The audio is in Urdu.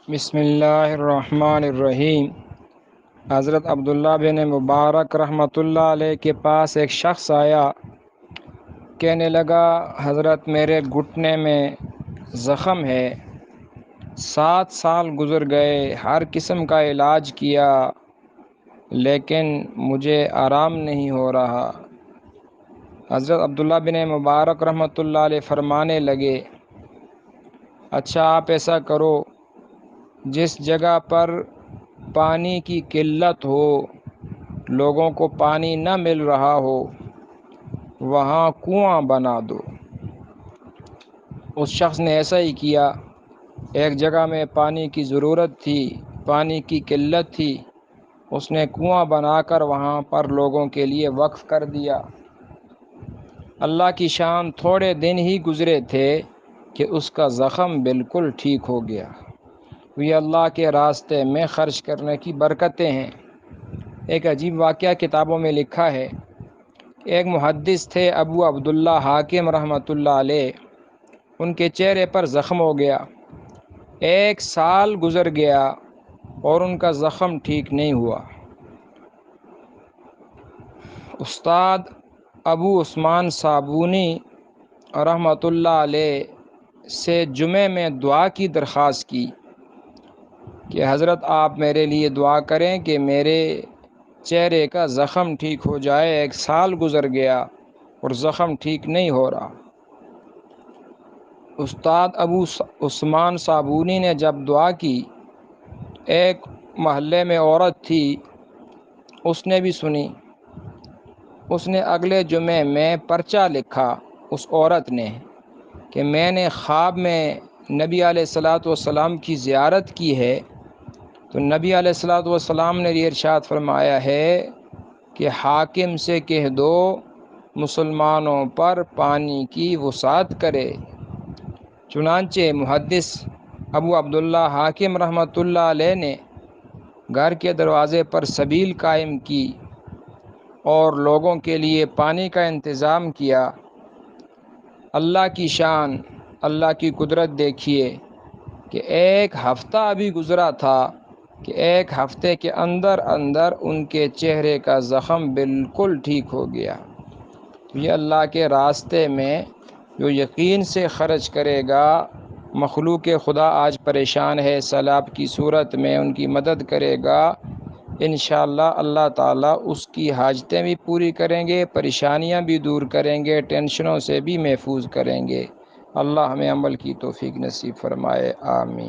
بسم اللہ الرحمن الرحیم۔ حضرت عبداللہ بن مبارک رحمۃ اللہ علیہ کے پاس ایک شخص آیا، کہنے لگا حضرت میرے گھٹنے میں زخم ہے، 7 سال گزر گئے، ہر قسم کا علاج کیا لیکن مجھے آرام نہیں ہو رہا۔ حضرت عبداللہ بن مبارک رحمۃ اللہ علیہ فرمانے لگے، اچھا آپ ایسا کرو، جس جگہ پر پانی کی قلت ہو، لوگوں کو پانی نہ مل رہا ہو، وہاں کنواں بنا دو۔ اس شخص نے ایسا ہی کیا۔ ایک جگہ میں پانی کی ضرورت تھی، پانی کی قلت تھی، اس نے کنواں بنا کر وہاں پر لوگوں کے لیے وقف کر دیا۔ اللہ کی شان، تھوڑے دن ہی گزرے تھے کہ اس کا زخم بالکل ٹھیک ہو گیا۔ یہ اللہ کے راستے میں خرچ کرنے کی برکتیں ہیں۔ ایک عجیب واقعہ کتابوں میں لکھا ہے، ایک محدث تھے ابو عبداللہ حاکم رحمۃ اللہ علیہ، ان کے چہرے پر زخم ہو گیا۔ 1 سال گزر گیا اور ان کا زخم ٹھیک نہیں ہوا۔ استاد ابو عثمان صابونی رحمۃ اللہ علیہ سے جمعے میں دعا کی درخواست کی کہ حضرت آپ میرے لیے دعا کریں کہ میرے چہرے کا زخم ٹھیک ہو جائے۔ 1 سال گزر گیا اور زخم ٹھیک نہیں ہو رہا۔ استاد ابو عثمان صابونی نے جب دعا کی، ایک محلے میں عورت تھی، اس نے بھی سنی۔ اس نے اگلے جمعے میں پرچہ لکھا، اس عورت نے، کہ میں نے خواب میں نبی علیہ الصلوۃ والسلام کی زیارت کی ہے، تو نبی علیہ الصلوۃ والسلام نے یہ ارشاد فرمایا ہے کہ حاکم سے کہہ دو مسلمانوں پر پانی کی وسعت کرے۔ چنانچہ محدث ابو عبداللہ حاکم رحمۃ اللہ علیہ نے گھر کے دروازے پر سبیل قائم کی اور لوگوں کے لیے پانی کا انتظام کیا۔ اللہ کی شان، اللہ کی قدرت دیکھیے کہ 1 ہفتہ ابھی گزرا تھا کہ 1 ہفتے کے اندر اندر ان کے چہرے کا زخم بالکل ٹھیک ہو گیا۔ یہ اللہ کے راستے میں جو یقین سے خرچ کرے گا، مخلوق خدا آج پریشان ہے، سیلاب کی صورت میں ان کی مدد کرے گا، انشاءاللہ اللہ تعالیٰ اس کی حاجتیں بھی پوری کریں گے، پریشانیاں بھی دور کریں گے، ٹینشنوں سے بھی محفوظ کریں گے۔ اللہ ہمیں عمل کی توفیق نصیب فرمائے، آمین۔